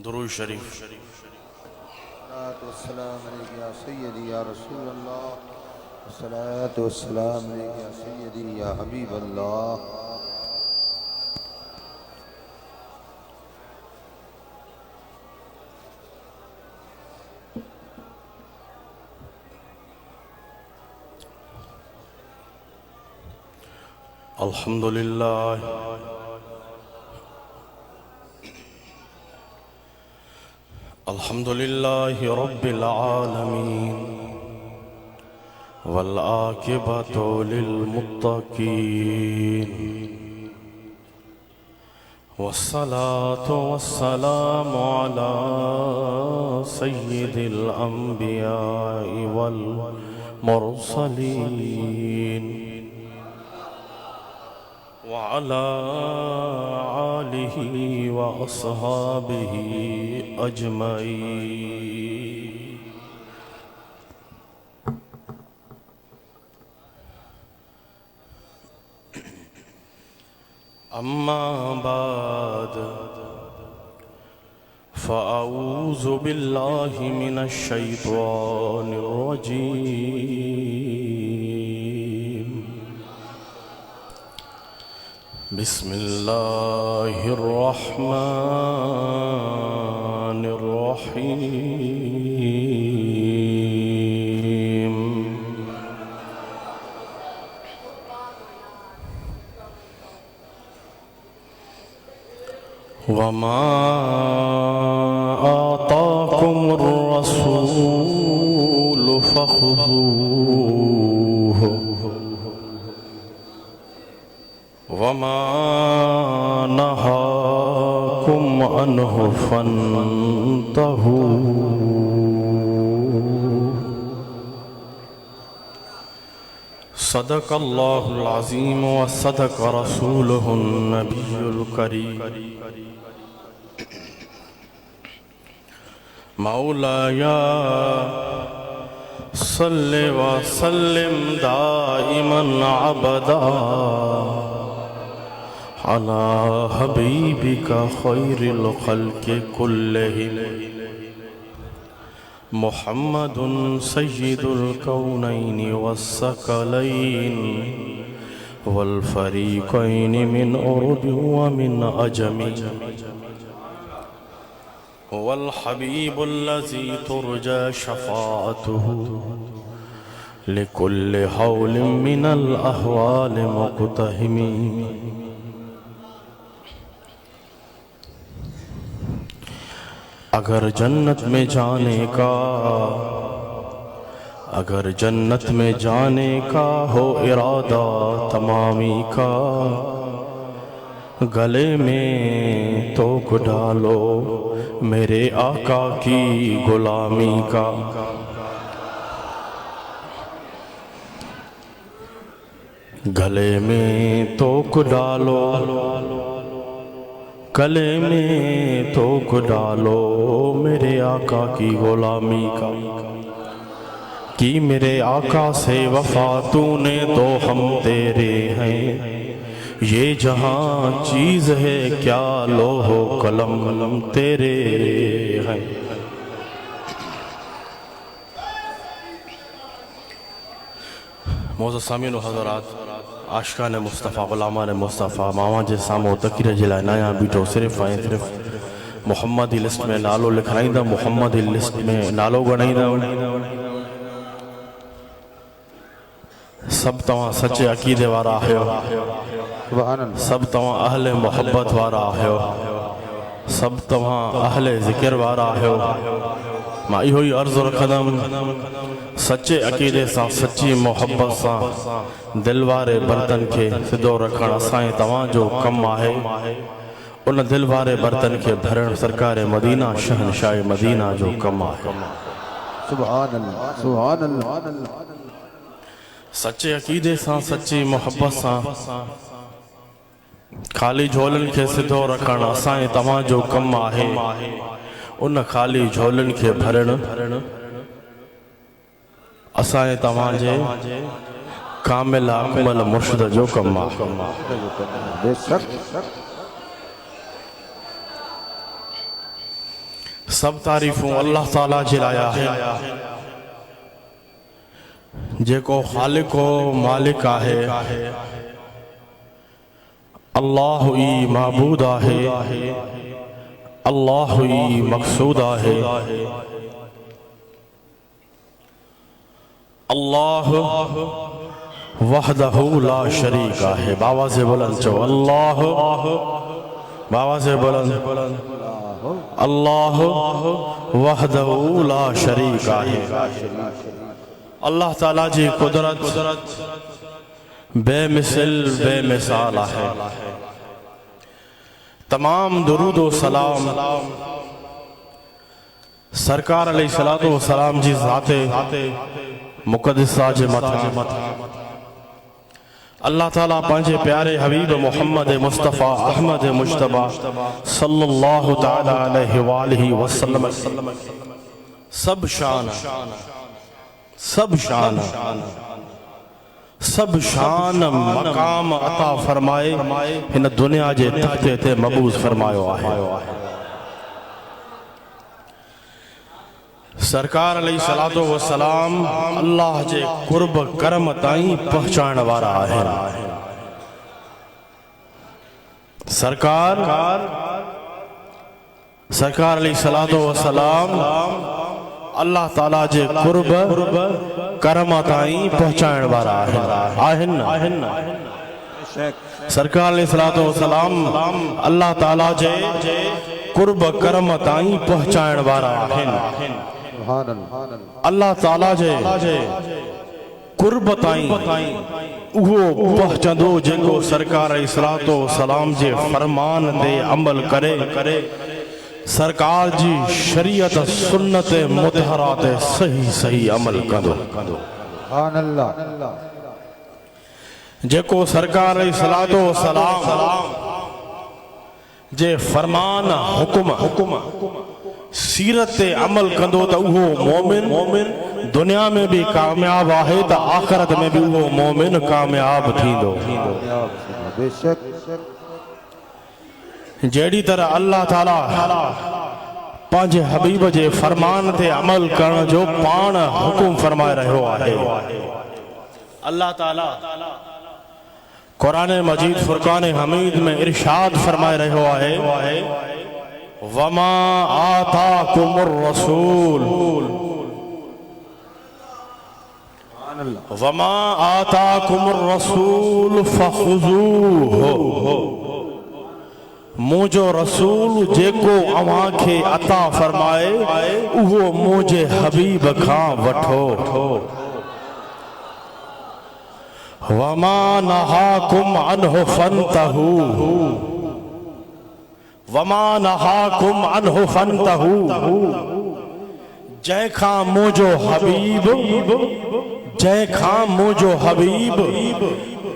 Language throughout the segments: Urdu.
درود شریف. الصلاة والسلام علیک یا سیدی یا رسول اللہ، الصلاة والسلام علیک یا سیدی یا حبیب اللہ. الحمدللہ الحمدللہ رب العالمین والعاقبۃ للمتقین والصلاة والسلام علی سید الانبیاء والمرسلین وعلى آلہ واصحابہ اجمعین. اما بعد فاعوذ باللہ من الشیطان الرجیم. بسم اللہ الرحمن الرحیم. وما آتاكم الرسول فخذوه وما نهاكم عنه فانتهوا. صدق اللہ العظیم وصدق رسولہ النبی الکریم. مولاي صل وسلم دائما عبدا على حبيبك خير الخلق كلهم محمد سيد الكونين والثقلين والفريقين من عرب ومن عجم، هو الحبيب الذي ترجى شفاعته لكل حول من الأهوال مقتحم. اگر جنت میں جانے کا ہو ارادہ تمامی کا، گلے میں توک ڈالو میرے آقا کی غلامی کا. گلے میں توک ڈالو، گلے میں توک ڈالو میرے آقا کی غلامی کا. کی میرے آقا سے وفا تو نے تو ہم تیرے ہیں، یہ جہاں چیز ہے کیا لوح و قلم تیرے ہیں. معزز سامعین و حضرات، عاشقان مصطفیٰ، غلامان مصطفیٰ، ماما جے سامو تقریر جلائے نایا بیٹھو صرف محمدی لسٹ میں نالو لکھائیں دا، محمدی لسٹ میں نالو گنائیں دا. سب تمہاں سچے عقیدے وارا ہے، سب تمہاں اہل محبت وارا ہے، سب تمہاں اہل ذکر وارا ہے. ماں ہوئی عرض رکھدم سچے عقیدے ساں، سچی محبت ساں دل وارے برتن کے سدو رکھن اسائیں تمہاں جو کم آہے. ان دل وارے برتن کے بھرن سرکار مدینہ شہنشاہ مدینہ جو کم آہے. سبحان اللہ سبحان اللہ سچے عقیدے سان سچی محبت سان خالی جھولن کے سدھو رکھن اسائیں تمہاں جو کم آہے ان خالی جھولن کے بھرن اسائیں تمہاں جے کامل اکمل مرشد جو کم آہے بے شک سب تعریفوں اللہ تعالیٰ جلایا ہے جے کو خالق و مالک آہے اللہ ہی معبود آہے اللہ ہی مقصود آہے اللہ وحدہ لا شریک آہے بابا سے بلند چو اللہ بابا سے بلند اللہ وحدہ لا شریک آہے اللہ تعالیٰ جی قدرت بے مثل بے مثال ہے تمام درود و سلام سرکار علیہ السلام جی ذات مقدسہ جے متھا اللہ تعالیٰ پانچے پیارے حبیب محمد مصطفیٰ احمد مجتبہ صلی اللہ تعالیٰ علیہ وآلہ وسلم سب شان سب شان مقام عطا فرمائے ہن دنیا جے تختے تے مبوز فرمائیو آہے سرکار علیہ السلام اللہ جے قرب کرم تائیں پہچان وارا ہے سرکار علیہ السلام اللہ تعالیٰ جے قرب کرم تائیں پہچان وارا ہے سرکار علیہ السلام اللہ تعالیٰ جے قرب کرم تائیں پہچان وارا ہے اللہ تعالیٰ جے قرب تائیں وہ پہچندو جن کو سرکار علیہ السلام جے فرمان دے عمل کرے سرکار جی شریعت سنت متحرات صحیح عمل کندو سبحان اللہ جے کو سرکار علیہ السلام جے فرمان حکم سیرت عمل کندو تا وہ مومن دنیا میں بھی کامیاب آہے تا آخرت میں بھی وہ مومن کامیاب تھیندو بے شک جیڑی طرح اللہ تعالیٰ پانچ حبیب جے فرمان تے عمل کرن جو پان حکم فرمائے رہے ہو آہے اللہ تعالیٰ قرآن مجید فرقان حمید میں ارشاد فرمائے رہے ہو آہے وَمَا آتَاكُمُ الرَّسُولُ وَمَا آتَاكُمُ الرَّسُولُ فَخُذُوهُ مجھو رسول جے کو اوہاں کے عطا فرمائے وہ مجھے حبیب کھاں وٹھو وَمَا نَحَاكُمْ عَنْهُ فَانْتَهُ وَمَا نَحَاكُمْ عَنْهُ فَانْتَهُ جے کھاں مجھو حبیب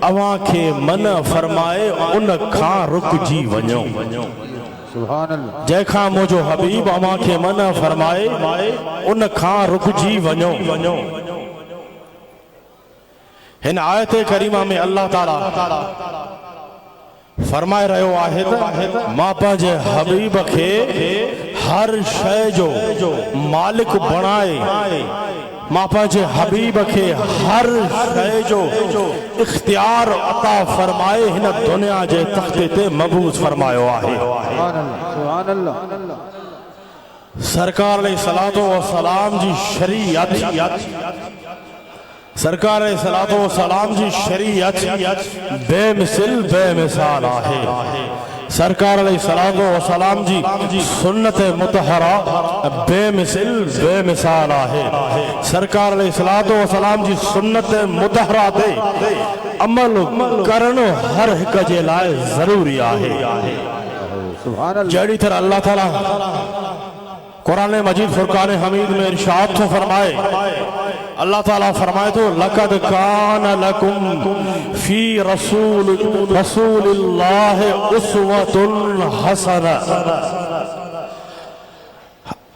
اوہاں کے من فرمائے ان کھاں رک جی ونیو سبحان اللہ جے کھاں مجھو حبیب اوہاں کے من فرمائے ان کھاں رک جی ونیو ہن آیت کریمہ میں اللہ تعالیٰ فرمائے رہے ہو آہد ماں پانجے حبیب کے ہر شے جو مالک بنائے ماں پانجے حبیب کے ہر شے جو اختیار عطا فرمائے ہن دنیا جے تختے تے مبوز فرمائے ہو آہد سبحان اللہ سرکار علیہ السلام جی شریعت سرکار علیہ السلام جی شریعت بے مثل بے مثال آہے سرکار علیہ السلام جی سنت متحرہ بے مثل بے مثال آہے سرکار علیہ السلام جی سنت متحرہ دے عمل کرنو ہر ایک جے لائے ضروری آہے سبحان اللہ جڑی طرح اللہ تعالیٰ قرآن مجید فرقان حمید میں ارشاد تو فرمائے، اللہ تعالیٰ فرمائے تو لَقَدْ كَانَ لَكُمْ فِي رَسُولِ اللَّهِ أُسْوَةٌ حَسَنَةٌ۔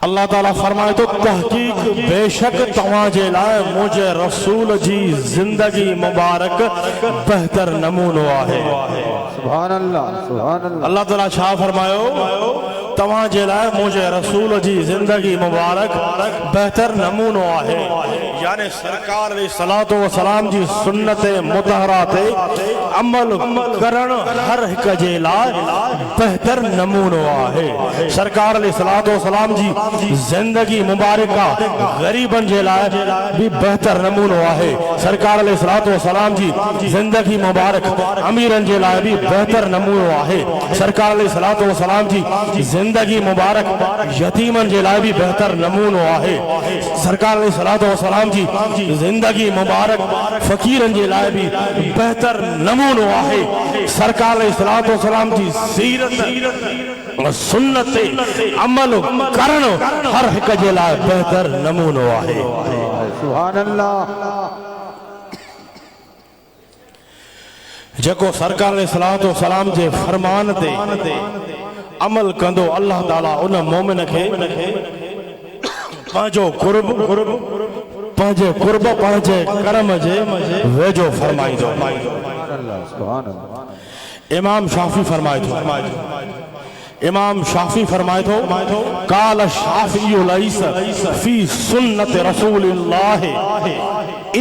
اللہ تعالیٰ فرمائے تو تحقیق بے شک تواجے لائے مجھے رسول جی زندگی مبارک بہتر نمونہ ہے۔ سبحان اللہ سبحان اللہ۔ اللہ تعالیٰ شاہ فرمائے تواجے لائے مجھے رسول جی زندگی مبارک بہتر نمونہ ہے، یعنی سرکار علیہ الصلوۃ والسلام جی سنت مطہرات عمل کرن ہر ایک جے لائے بہتر نمونہ ہے۔ سرکار علیہ الصلوۃ والسلام جی زندگی مبارکہ غریبن جے لائے بھی بہتر نمونہ ہے۔ سرکار علیہ الصلوۃ والسلام جی زندگی مبارک امیرن جے لائے بھی بہتر نمونہ ہے۔ سرکار علیہ الصلوۃ والسلام جی زندگی مبارک یتیمن جے لائے بھی بہتر نمونہ ہے۔ سرکار علیہ الصلوۃ والسلام جی زندگی مبارک فقیرن جے لائے بھی بہتر نمونہ ہے۔ سرکار علیہ الصلوۃ والسلام جی سیرت سنت عمل کرن ہر ایک جے لائے بہتر نمونہ ہے۔ سبحان اللہ۔ جکو سرکار علیہ الصلوۃ والسلام جے فرمان تے عمل کندو، اللہ تعالیٰ ان مومن کے پانچو قرب پانچے قرب پانچے کرم جے ویجو فرمائی دو۔ سبحان اللہ۔ امام شافی فرمائے تو، امام شافی فرمائے تو قال الشافعی لیس فی سنت رسول اللہ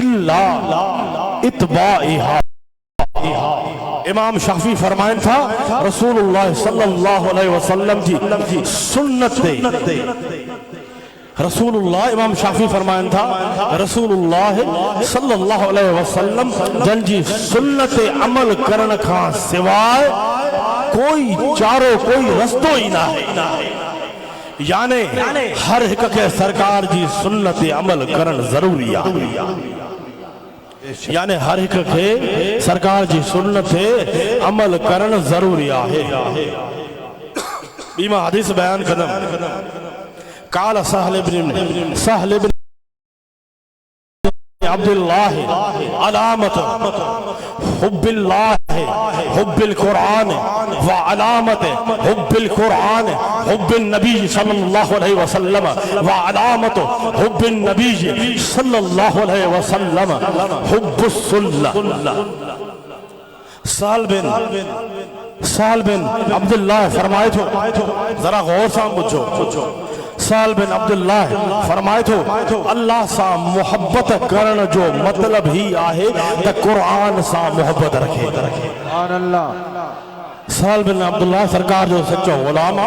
الا اتباعها۔ امام شافی فرمائن تھا رسول اللہ صلی اللہ علیہ وسلم جی سنت دے، رسول اللہ امام شافی فرمائن تھا رسول اللہ صلی اللہ علیہ وسلم جن جی سنت عمل کرن کھا سوائے کوئی چارو کوئی رستو ہی نہ ہے، یعنی ہر ایک کے سرکار جی سنت عمل کرن ضروری ہے، یعنی ہر ایک کے سرکار جی سنت عمل کرن ضروری ہے۔ بیمہ حدیث بیان قدم قال سہل بن عبداللہ علامت حب اللہ حب القرآن وعلامت حب القرآن حب النبی صلی اللہ علیہ وسلم وعلامت حب النبی صلی اللہ علیہ وسلم حب السنہ۔ سہل بن عبداللہ فرمائے تو ذرا غور سا مجھو، سہل بن عبداللہ فرمائے تو اللہ سا محبت کرن جو مطلب ہی آہے تا قرآن سا محبت رکھے۔ سبحان اللہ۔ سہل بن عبداللہ سرکار جو سچو غلام،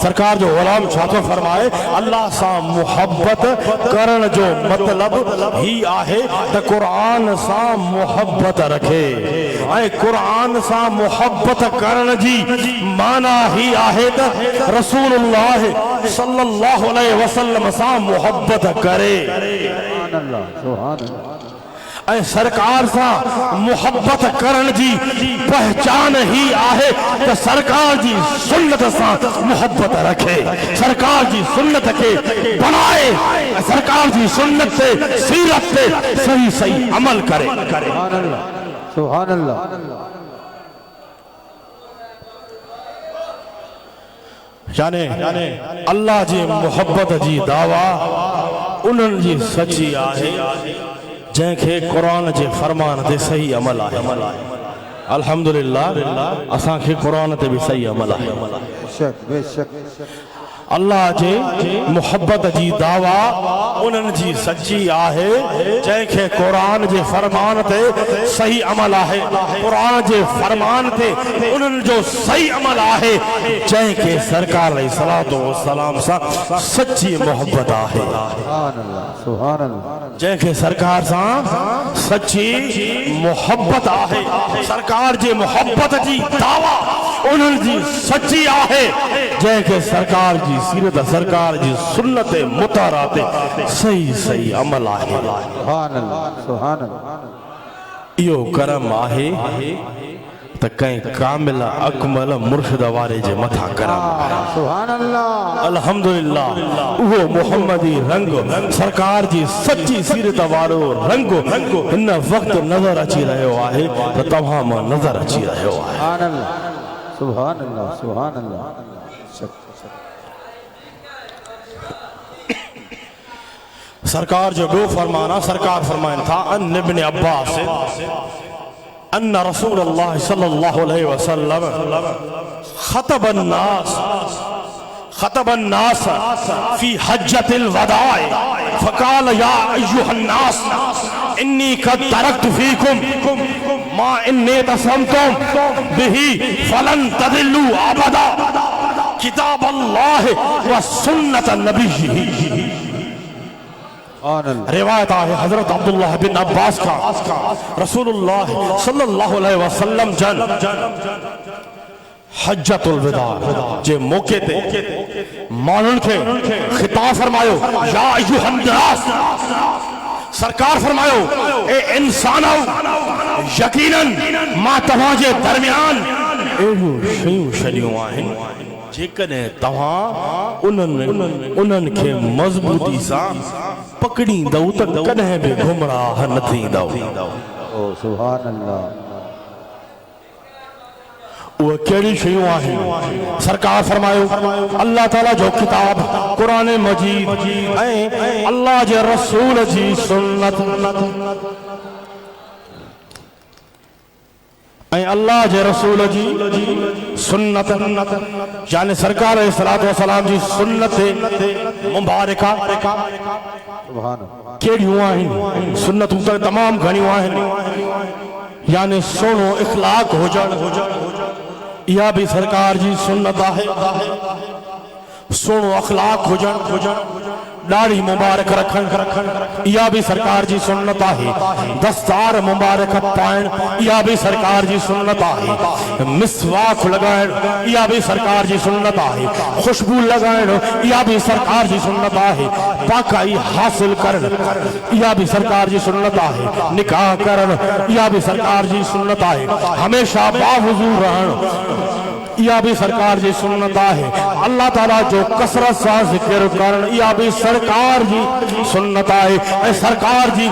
سرکار جو غلام چھاتو فرمائے اللہ سا محبت کرن جو مطلب ہی آہے تا قرآن سا محبت رکھے، اے قرآن سا محبت کرن جی مانا ہی آہے تا رسول اللہ صلی اللہ علیہ وسلم سا محبت کرے۔ سبحان اللہ سبحان اللہ۔ اے سرکار سا محبت کرن جی پہچان ہی آہے کہ سرکار جی سنت سا محبت رکھے، سرکار جی سنت کے بنائے، سرکار جی سنت سے سیرت سے صحیح عمل کرے۔ سبحان اللہ سبحان اللہ۔ یعنی اللہ جی محبت جی دعویٰ انہن جی سچی آہے جن کے قرآن جے فرمان دے صحیح عمل آہے۔ الحمدللہ اساں کے قرآن تے بھی صحیح عمل آہے۔ بے شک اللہ جے محبت جی دعویٰ انہن جی سچی آہے جن کے قرآن جے فرمان تے صحیح عمل آہے، قرآن جے فرمان تے انہن جو صحیح عمل آہے جن کے سرکار علیہ السلام سا سچی محبت آہے۔ سبحان اللہ سبحان اللہ۔ جن کے سرکار سا سچی محبت آہے، سرکار جے محبت جی دعویٰ انہن جی سچی آہے جن کے سرکار جی سیرت سرکار جی سنت مطہرات صحیح عمل آہے۔ سبحان اللہ سبحان اللہ۔ ایو کرم آہے تو کہیں کامل اکمل مرشد وارے جے متھا کرم سبحان اللہ الحمدللہ وہ محمدی رنگ سرکار جی سچی سیرت وارو رنگ ان وقت نظر اچھی رہے ہو آئے تو تمام نظر اچھی رہے ہو آئے سبحان اللہ سبحان اللہ سبحان اللہ سرکار جو دو فرمانا سرکار فرمائن تھا ان ابن عباس ان رسول اللہ صلی اللہ علیہ وسلم خطب الناس فی حجت الوداع فقال یا ایوہ الناس انی قد ترکت فیکم ما انی تصمتم بہی فلن تدلوا ابدا کتاب اللہ و سنت نبی روایت ہے حضرت عبداللہ بن عباس کا رسول اللہ صلی اللہ علیہ وسلم جن حجت الوداع جے موقع تے مانن کے خطاب فرمایو یا ایوہ الناس سرکار فرمایو اے انسانو یقیناً ما تماجے درمیان ایہو شیوں شریوں آئیں جیکنے تمہاں انن کے مضبوطی سا پکڑی دو تک کنے بھی گھمراہ نتھی دو سبحان اللہ وہ کیڑی شیوں آہیں سرکار فرمایو اللہ تعالیٰ جو کتاب قرآن مجید اللہ جے رسول جی سنت اللہ جے رسول جی سنت یعنی سرکار صلاة جی سنت مبارکہ کیڑیوں آہیں سنت تک تمام گھنیوں آہیں یعنی سنو اخلاق ہو جڑ یا بھی سرکار جی سنت آہے سنو اخلاق ہو جڑ داڑھی مبارک رکھن یا بھی سرکار جی سنت آہی دستار مبارک پائن یا بھی سرکار جی سنت آہی مسواک لگائن یا بھی سرکار جی سنت آہی خوشبو لگائن یا بھی سرکار جی سنت آہی پاکائی حاصل کرن یا بھی سرکار جی سنت آہی نکاح کرن یا بھی سرکار جی سنت آہی ہمیشہ باوضو رہن یا بھی سرکار جی سنت آہے اللہ تعالیٰ جو کثرت سا ذکر کرن یا بھی سرکار جی سنت آہے اے سرکار جی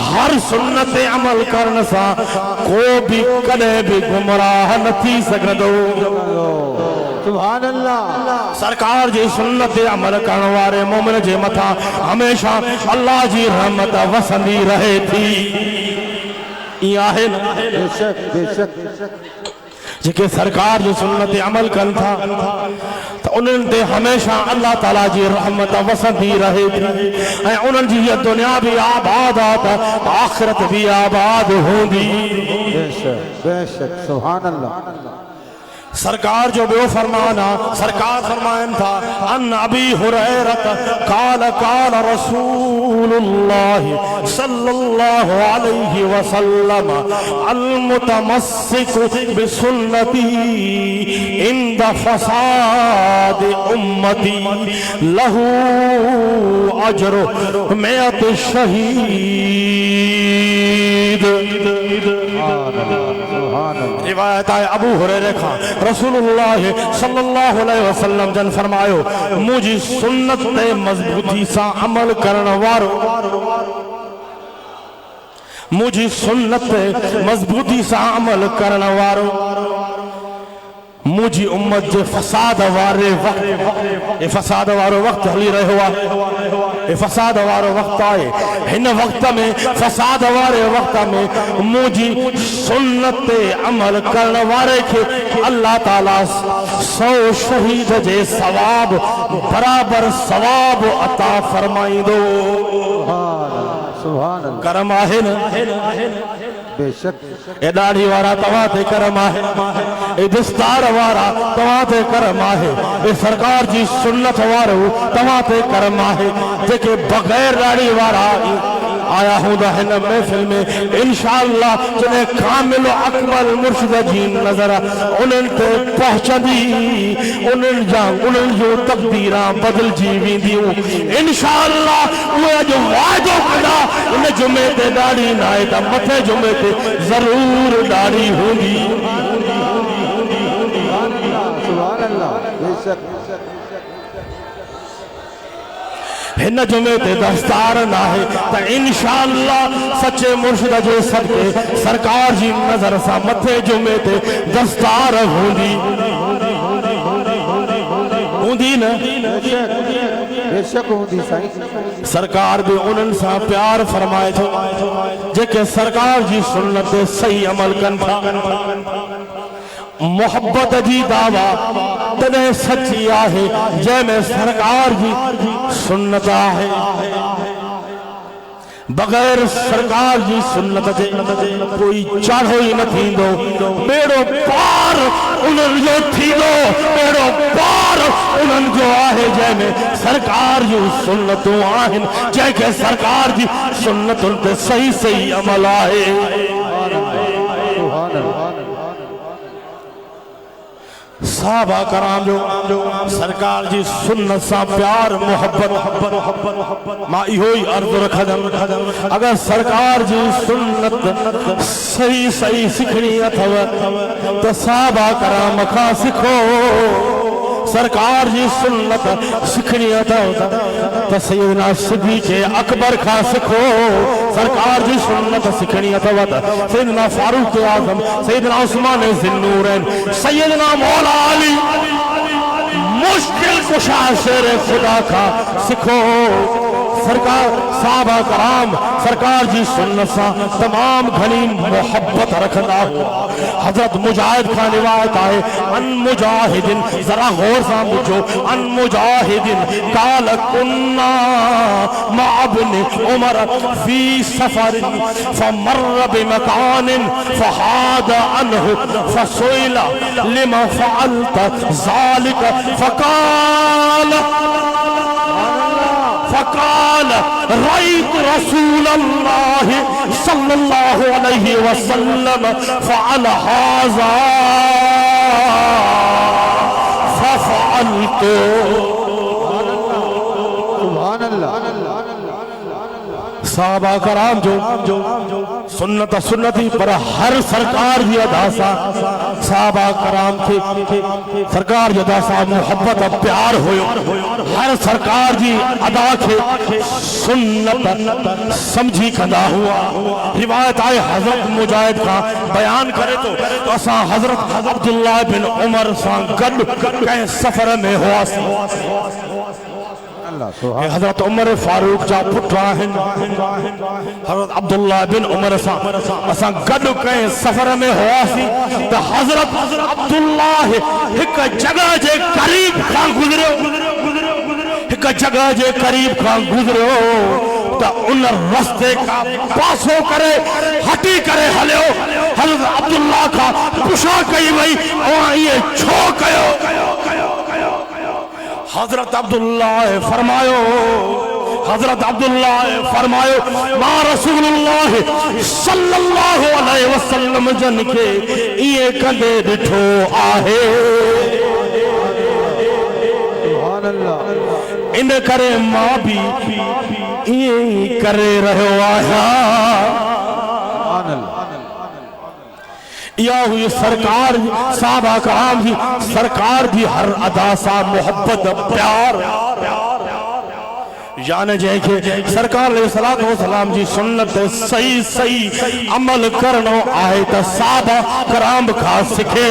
ہر سنت عمل کرن سا کو بھی کدے بھی گمراہ نتھی سکدو سبحان اللہ سرکار جی سنت عمل کرن وارے مومن جے متھا ہمیشہ اللہ جی رحمت وسندی رہے تھی یہ آہے نا بے شک جکے سرکار جو سنت عمل کن تھا تو انہوں نے ہمیشہ اللہ تعالیٰ جی رحمت وسندی رہے تھی انہوں جی یہ دنیا بھی آباد آتا آخرت بھی آباد ہوں دی بے شک سبحان اللہ سرکار جو بیو فرمانا سرکار فرمائن تھا ان ابی حریرت قال قال رسول اللہ صلی اللہ علیہ وسلم المتمسک بسنتی عند فساد امتی لہو اجر میت شہید روایت آئے ابو ہریرہ کھا رسول اللہ صلی اللہ علیہ وسلم جن فرمایو مجھے سنت تے مضبوطی سا عمل کرنا وارو مجھے سنت تے مضبوطی سا عمل کرنا وارو مجھے امت جے فساد وارے وقت فساد وارو وقت ہلی رہے ہوا فساد وارو وقت آئے ہن وقت میں فساد وارے وقت میں مجھے سنت عمل کرنے وارے کے اللہ تعالیٰ 100 شہید جے ثواب برابر ثواب عطا فرمائی دو سبحان اللہ کرم آہے نا بے شک اے داڑھی وارا تواتے کرم آہے اے دستار وارا تواتے کرم آہے اے سرکار جی سنت وارو تواتے کرم آہے دیکھے بغیر داڑھی وارا آیا ہوں دا ہن محفل میں انشاءاللہ جنہیں کامل و اکمل مرشد جی نظر انہوں تے پہنچا دی انہوں جو تقدیران بدل جیویں دیوں انشاءاللہ وہ جو وعدو کدا انہیں جمعے تے داڑھی نائے تا متھے جمعے تے ضرور داڑھی ہوں گی ہن جمعے تے دستار نہ ہے تا انشاءاللہ سچے مرشد جو صدقے سرکار جی نظر سا متھے جمعے تے دستار ہوندی نا بے شک ہوندی سائیں سرکار بھی انہن سا پیار فرمائے تھو جے کہ سرکار جی سنت صحیح عمل کن تھا محبت جی دعویٰ تنے سچی آہے جے میں سرکار جی سنت آہے بغیر سرکار جی سنت جے کوئی چاڑھو ہی نہ تھی دو بیڑو پار انہن جو تھی دو بیڑو پار انہن جو آہے جے میں سرکار جو سنتوں آہن جے کہ سرکار جی سنتوں تے صحیح صحیح عمل آہے صحابہ کرام جو سرکار جی سنت سا پیار محبت ما ایہوئی عرض رکھا دم اگر سرکار جی سنت صحیح صحیح سکھنی اتھو تو صحابہ کرام کھا سکھو سرکار جی سنت سکھنی اتھو تو سیدنا صدیق اکبر کھا سکھو سرکار جی سنت سکھنی اتھو سیدنا فاروق اعظم سیدنا عثمان ذوالنورین سیدنا مولا علی مشکل کشا شیر خدا کا سکھو سرکار صحابہ کرام سرکار جی سنت سا تمام گھنی محبت رکھنا حضرت مجاہد کا روایت آئے ان مجاہدن ذرا غور سا مجھو ان مجاہدن قال کننا مع ابن عمر فی سفر فمر بمکان فحاد عنہ فسئل لما فعلت ذلك فقال رأيت رسول الله صلى الله عليه وسلم فعل هذا ففعلت سبحان اللہ صحابہ کرام جو سنتی پر ہر سرکار بھی ادا سا صحابہ کرام تھے سرکار جو ادا سا محبت پیار ہوئے ہر سرکار جی ادا کے سنت سمجھی کھندا ہوا روایت آئے حضرت مجاہد کا بیان کرے تو اسا حضرت عبداللہ بن عمر سان گڈ کہیں سفر میں ہوا سی حضرت عمر فاروق جا پٹھا ہیں حضرت عبداللہ بن عمر اساں گڈ کہیں سفر میں ہوا سی تو حضرت عبداللہ ایک جگہ جے قریب کھان گزرے ایک جگہ جے قریب کھان گزرے تو ان رستے کا پاسو کرے ہٹی کرے ہلے حضرت عبداللہ کا پشا کئی بھئی وہاں یہ چھو کہو حضرت عبداللہ فرمائو ما رسول اللہ صلی اللہ علیہ وسلم جن کے یہ کندے ڈٹھو آہے ان کرے ماں بھی یہ کرے رہو آہا یا ہوئی سرکار صحابہ کرام جی سرکار جی ہر ادا سا محبت پیار یعنی جائے کہ سرکار علیہ السلام جی سنت صحیح عمل کرنو آئے تا صحابہ کرام کھا سکھے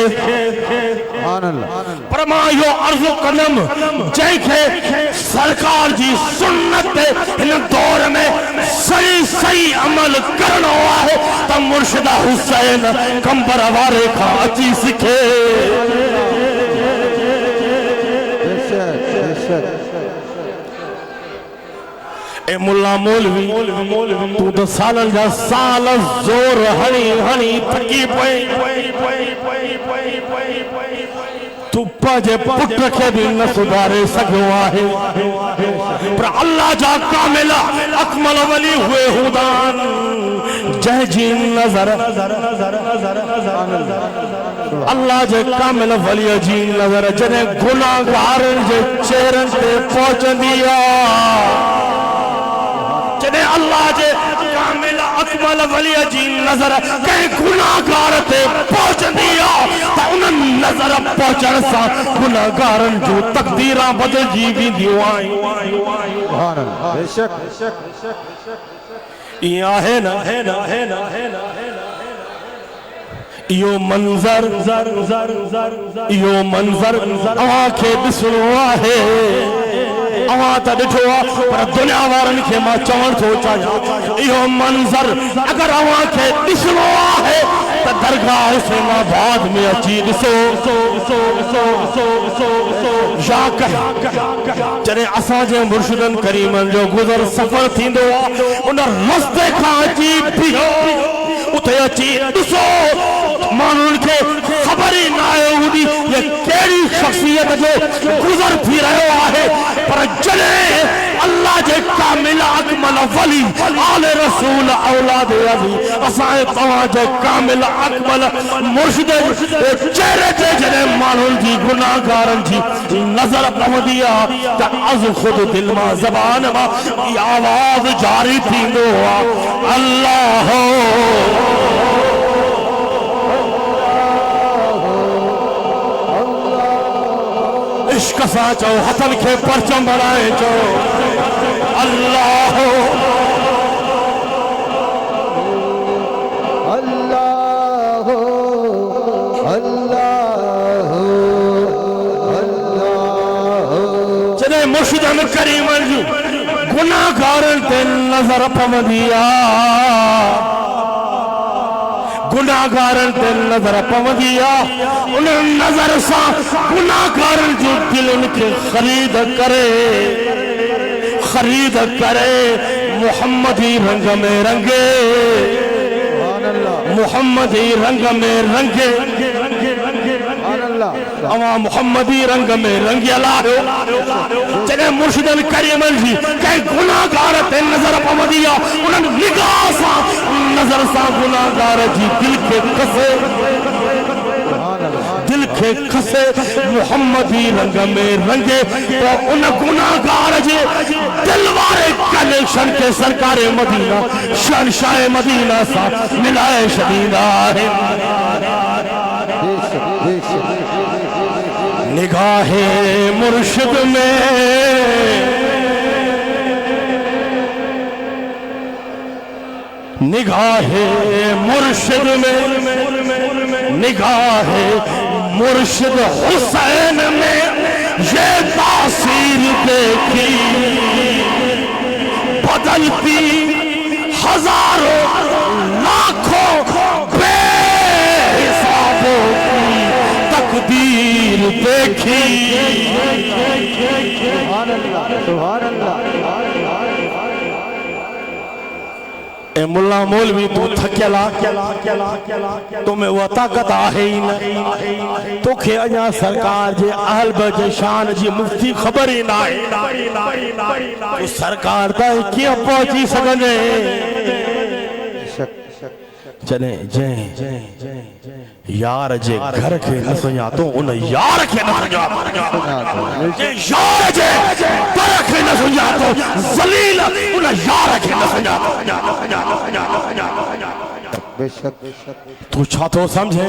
پرمایو عرض قدم جائے کہ سرکار جی سنت ان دور میں صحیح عمل کرنو آئے تا مرشدہ حسین کمبر وارے کھا اچھی سکھے اے ملا مولوی تو سالن جا سال زور ہنی تھکی پوئی تو پاجے پٹ رکھے بھی نہ سدھارے سکو آہے پر اللہ جا کاملہ اکمل ولی ہوئے ہودان جہ جی نظر اللہ جے کامل ولی جی نظر جنہیں گناہ گارن جے چیرن تے پہنچ دیا جنہیں اللہ جے کامل اکمل ولی جی نظر کہیں گناہگار تے پہنچ دیا تا انہاں نظر پہنچن سا گناہگارن جو تقدیراں بدل جی بھی دیو آئیں سبحان اللہ بے شک یہ ہے نا یہ منظر آنکھیں بسرو آئے آوان تا ڈٹھو پر دنیا وارن کے ماں چون تو چاہیا یہ منظر اگر آوان کے بسرو آئے تا درگاہ سے ماں بعد میں اچھی دسو یا کہ جنہیں اساجے مرشدن کریمن جو گزر سفر تھی دو انہا رستے کا عجیب بھی ہو اتھے اچھی دسو مانون کے خبری نائے ہوئی یہ کیڑی شخصیت جو گزر بھی رہے آئے پر جلے اللہ جے کامل اکمل ولی آل رسول اولاد عزی اسائے تواں جے کامل اکمل مرشد چہرے تے جلے مانون جی گناہگارن جی نظر پودیا تا از خود دل ما زبان ما یہ آواز جاری تھی دو اللہ عشق سا چو حسن کے پرچم بڑھائے چو اللہ اللہ اللہ اللہ جنہیں مرشدن کریمن جو گناہگارن تے نظر پودیا گناہگارن تے نظر پودیا انہیں نظر سا گناہگارن جو دل ان کے خرید کرے محمدی رنگ میں رنگے محمدی رنگ میں رنگے اما محمدی رنگ میں رنگی اللہ ہو چلے مرشدن کریمن جی کہ گناہگار تے نظر پودیا انہیں نگاہ سا نظر سا گناہگار جی دل کے کھسے محمدی رنگ میں رنگے تو ان گناہگار جی دلوارے کنیکشن کے سرکار مدینہ شہنشاہ مدینہ سا ملائے شدیدہ ہے نگاہ مرشد میں نگاہ مرشد میں نگاہ مرشد حسین میں یہ تاثیر دیکھی بدلتی ہزاروں لاکھوں بے حسابوں کی تقدیر دیکھی سبحان اللہ سبحان اللہ اے ملا مولوی تو تھکیلا تمہیں وہ طاقت آہے ہی نہ تو کھے اجا سرکار جے اہل بجے شان جی مفتی خبر ہی نہ تو سرکار دائیں کیا پہنچی سکنے چلیں جیں یار جے گھر کے نہ سنیا تو انہیں یار کے نہ سنیا یار جے در کے نہ سنیا تو ذلیل انہیں یار کے نہ سنیا تو چھا تو سمجھے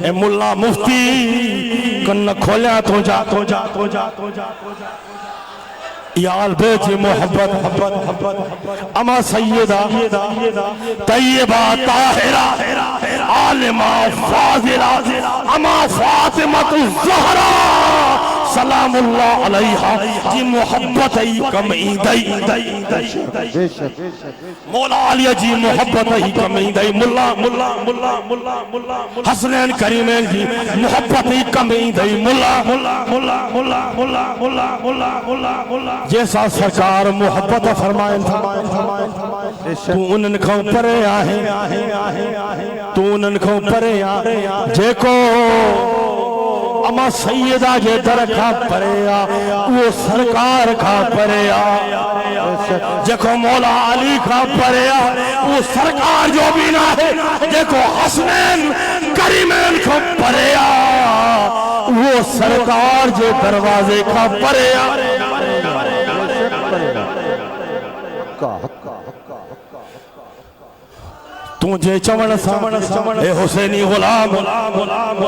اے ملا مفتی کن کھولیا تو جا یا البیت محبت اما سیدہ طیبہ طاہرہ عالمہ فاضلہ اما فاطمہ الزہرا سلام اللہ علیہا جی محبت ای کمی دائی مولا علیہ جی محبت ای کمی دائی ملا حسنین کریمین جی محبت ای کمی دائی ملا جیسا سرکار محبت فرمائیں تو انن کھوں پرے جے کو اما سیدہ جے در کھا پرے وہ سرکار کھا پرے جے کو مولا علی کھا پرے وہ سرکار جو بھی نہ ہے جے کو حسنین کریمین کھا پرے وہ سرکار جو دروازے کھا پرے تجھے چمن سا اے حسینی غلام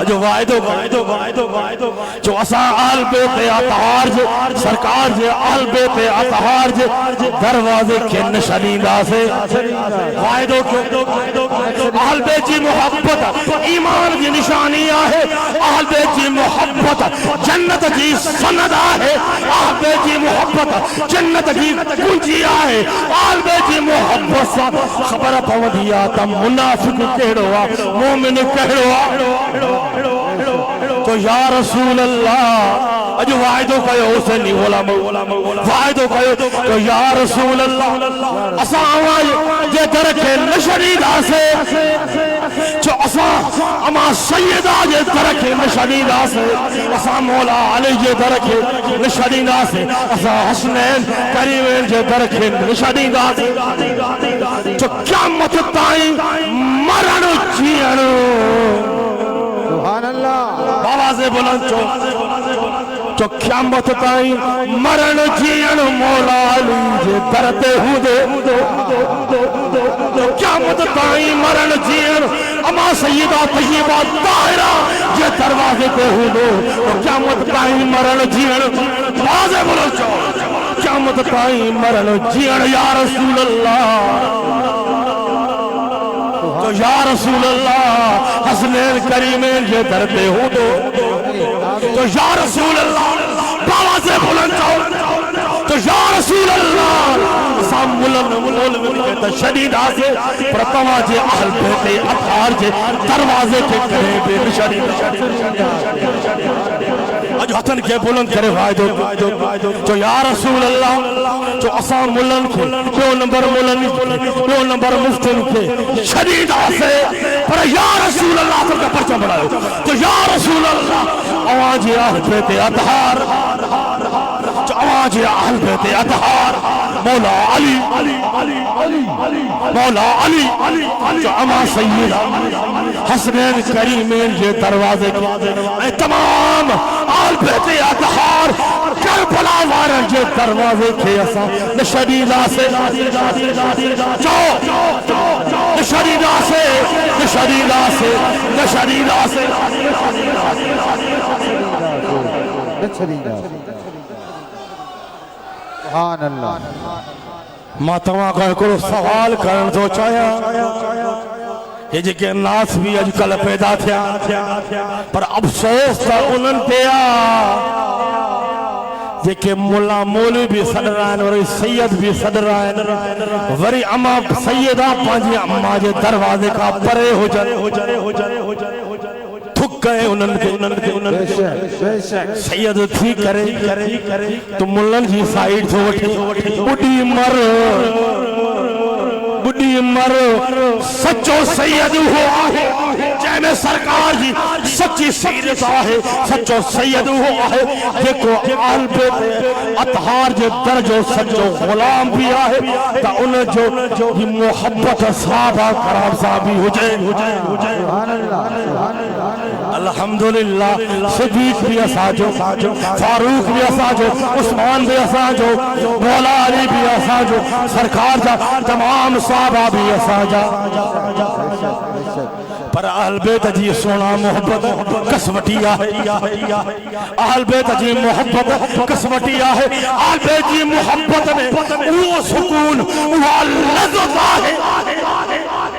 جو وعدو جو اسا آل بیت اطہار جے سرکار جے آل بیت اطہار جے دروازے کے نشانیدہ سے وعدو آل بیت جی محبت ایمان جی نشانی آہے آل بیت جی محبت جنت جی سند آہے آل بیت جی محبت جنت جی کنجی آہے آل بیت جی محبت سا خبر پودیا تم منافق کہڑو آ مومن کہڑو آ تو یا رسول اللہ اج وعدو کہو حسینی غلام وعدو کہو تو یا رسول اللہ اسا آواز جے درکے نشریدہ سے جو اسا اما سیدہ جے درکے نشریدہ سے اسا مولا علی جے درکے نشریدہ سے اسا حسنین کریمین جے درکے نشریدہ سے جو قیامت تائیں مرن جیئن سبحان اللہ بابا سے بلند جو قیامت تائیں مرن جیئن مولا علی جے درتے ہوں دے جو قیامت تائیں مرن جیئن اما سیدہ طیبہ طاہرہ جے دروازے تے ہوں دے جو قیامت تائیں مرن جیئن بابا سے بلند قیامت تائیں مرن جیئن یا رسول اللہ تو یا رسول اللہ حسنین کریمین یہ درتے ہوں تو یا رسول اللہ بابا سے بلند تو یا رسول اللہ سام ملن کے شدید آسے پرتوا جے اہل بیتے اطہار جے دروازے کے کرے بے شدید اج حسن کے بلند کرے وعدو تو یا رسول اللہ جو اسام ملن کے دو نمبر ملن دو نمبر مفتن کے شدید آسے پر یا رسول اللہ تو کا پرچہ بڑھائے تو یا رسول اللہ آواز اہل بیت اطہار جو آواز اہل بیت اطہار مولا علی مولا علی جو اما سیدہ حسنین کریمین یہ دروازے اے تمام آل بیت اطہار کربلا وارن یہ دروازے کے اسا نشریدہ سے جو نشریدہ سے نشریدہ سے نشریدہ سے سبحان اللہ ماں تمہاں کا ایک سوال کرن تو چاہیا یہ جے کہ ناس بھی اج کل پیدا تھیا پر افسوس تا انہن پیا جے کہ مولا مولوی بھی صدر رہن اور سید بھی صدر رہن وری اما سیدہ پانچی اما جے دروازے کا پرے ہو جائے تھک گئے انہن کے سید تھی کرے تو ملن جی سائیڈ تھو وٹھی بڑی مر سچو سید ہو آہے جائے میں سرکار جی سچی سیرت آہے سچو سید ہو آہے دیکھو آل بیت اطہار جے درجو سچو غلام بھی آہے تا انہیں جو محبت صحابہ کرام صحابی ہو جائے الحمدللہ صدیق بھی اساجو فاروق بھی اساجو عثمان بھی اساجو مولا علی بھی اساجو سرکار جا تمام صحابہ بھی اساجا پر اہل بیت جی سونا محبت قسمتیہ ہے اہل بیت جی محبت قسمتیہ ہے اہل بیت جی محبت میں وہ سکون وہ لذت ہے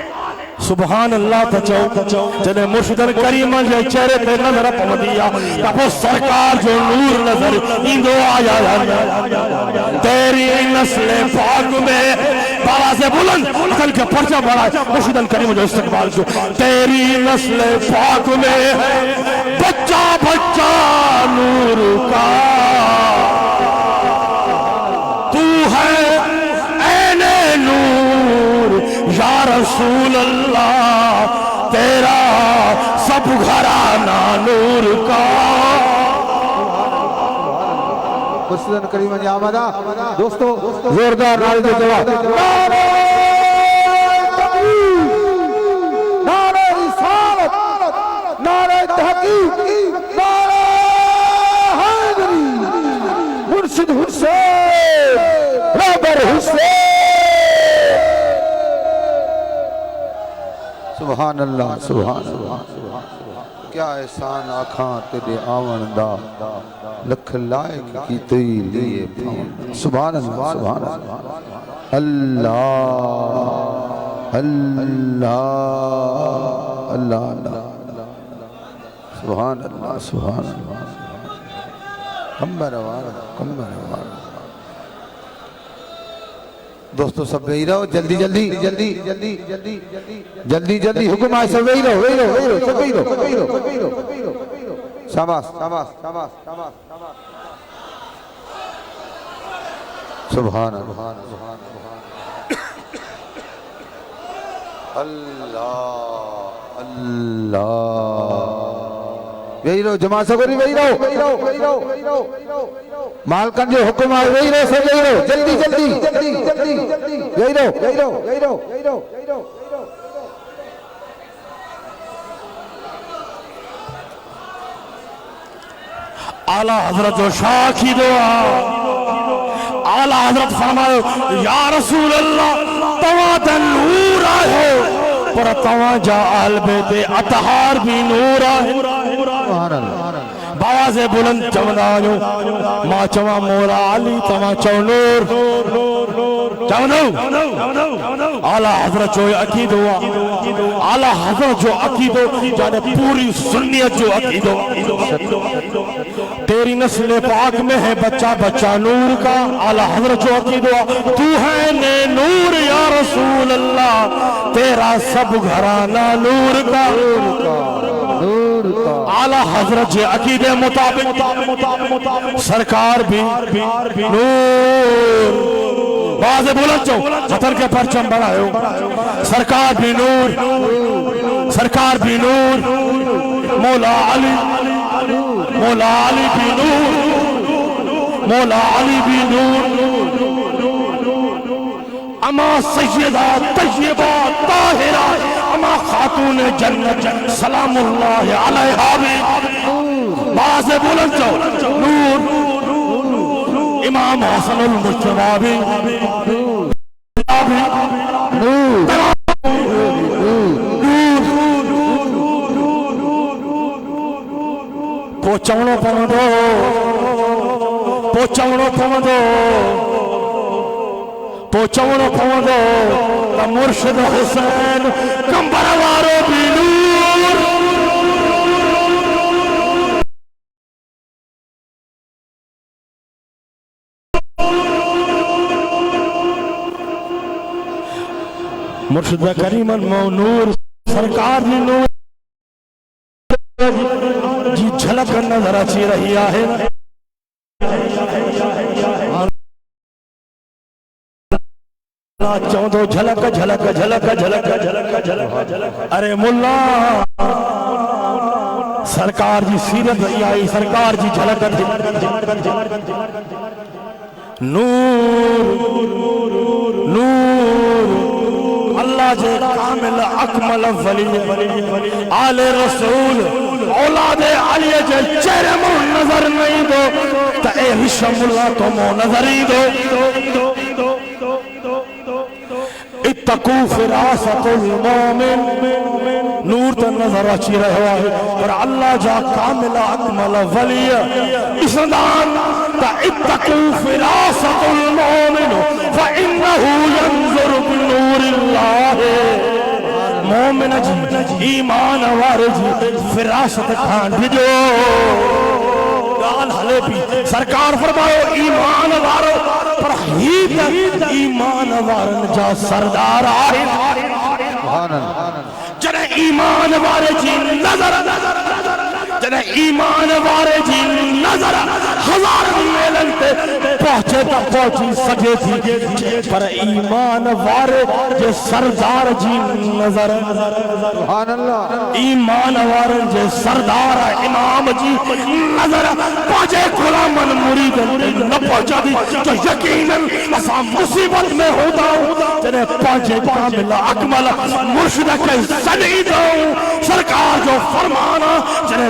سبحان اللہ تچو جنہیں مرشد کریم جے چہرے پہ نظر پودیا تب سرکار جو نور نظر اندو آیا تیری نسل پاک میں بابا سے بلند اصل کے پرچہ بڑھائے مرشد کریم جو استقبال جو تیری نسل پاک میں بچہ بچہ نور کا تو ہے این نور یا رسول اللہ تیرا سب گھرانہ نور کا مرشد کریم جی آمدہ دوستو زوردار نعرہ دے جواب نعرہ تکبیر نعرہ رسالت نعرہ تحقیق نعرہ حیدری مرشد حسین رابر حسین سبحان اللہ سبحان اللہ کیا احسان آکھاں تیرے آون دا لکھ لائق کی تئی لیے پاؤں سبحان اللہ سبحان اللہ اللہ اللہ اللہ اللہ سبحان اللہ سبحان اللہ کمبر وار دوستو سب وہی رہو جلدی جلدی جلدی جلدی جلدی جلدی جلدی حکم آئے سب وہی رہو سب وہی رہو شاباش شاباش شاباش شاباش سبحان اللہ اللہ اللہ وہی رہو جماعت سگوری وہی رہو مالکن جو حکم آئے وہی رہو سب وہی رہو جلدی جلدی جلدی جلدی وہی رہو اعلیٰ حضرت و شاہ کی دعا اعلیٰ حضرت فرمائے یا رسول اللہ تواں تے نور آئے پر تواں جا آل بیت اطہار بھی نور آئے باواز بلند چوندانو ماں چواں مولا علی تواں چو نور چوندو اعلیٰ حضرت جو عقیدو اعلیٰ حضرت جو عقیدو جانے پوری سنیت جو عقیدو تیری نسل پاک میں ہے بچہ بچہ نور کا اعلیٰ حضرت جو عقیدو تو ہے نے نور یا رسول اللہ تیرا سب گھرانہ نور کا اعلیٰ حضرت جو عقیدے مطابق سرکار بھی نور باز بولت جو وطن کے پرچم بڑھائے ہو سرکار بھی نور مولا علی بھی نور مولا علی بھی نور اما سیدہ طیبہ طاہرہ اما خاتون جنت سلام اللہ علیہا بھی باز بولت جو نور امام حسن المجتبہ بھی پوچھوڑو پوندو تا مرشد حسین کمبروارو بھی نور مرشد کریم نور سرکار نے نور جی جھلک نظر اچھی رہی ہے چوندو جھلک جھلک جھلک جھلک جھلک ارے ملا سرکار جی سیرت رہی آئی سرکار جی جھلک نور اللہ جے کامل اکمل ولی آل رسول اولاد علی جے چہرے مو نظر نہیں دو تا اے ہشم اللہ تو مو نظر ہی دو اتقو فراست المومن نور تا نظر اچھی رہا ہے اور اللہ جا کامل اکمل ولی اسدان تا اتقو فراست المومن فإنہو ینظر بنور اللہ مومن جی ایمان وار جی فراست کھان بھجو گال حلے بھی سرکار فرمائے ایمان وارو پر ہی تک ایمان وارن جا سردار آئے جنہیں ایمان وارے جی نظر جنہیں ایمان وارے جی نظر ہزار میلن تے پہنچے تا پہنچی سکے تھی پر ایمان وارے جے سردار جی نظر ایمان وارے جے سردار امام جی نظر پہنچے غلامن مریدن نہ پہنچا دی جو یقیناً اسا مصیبت میں ہوتا ہوں جنہیں پہنچے کامل اکمل مرشد کے صدی دو سرکار جو فرمانا جنہیں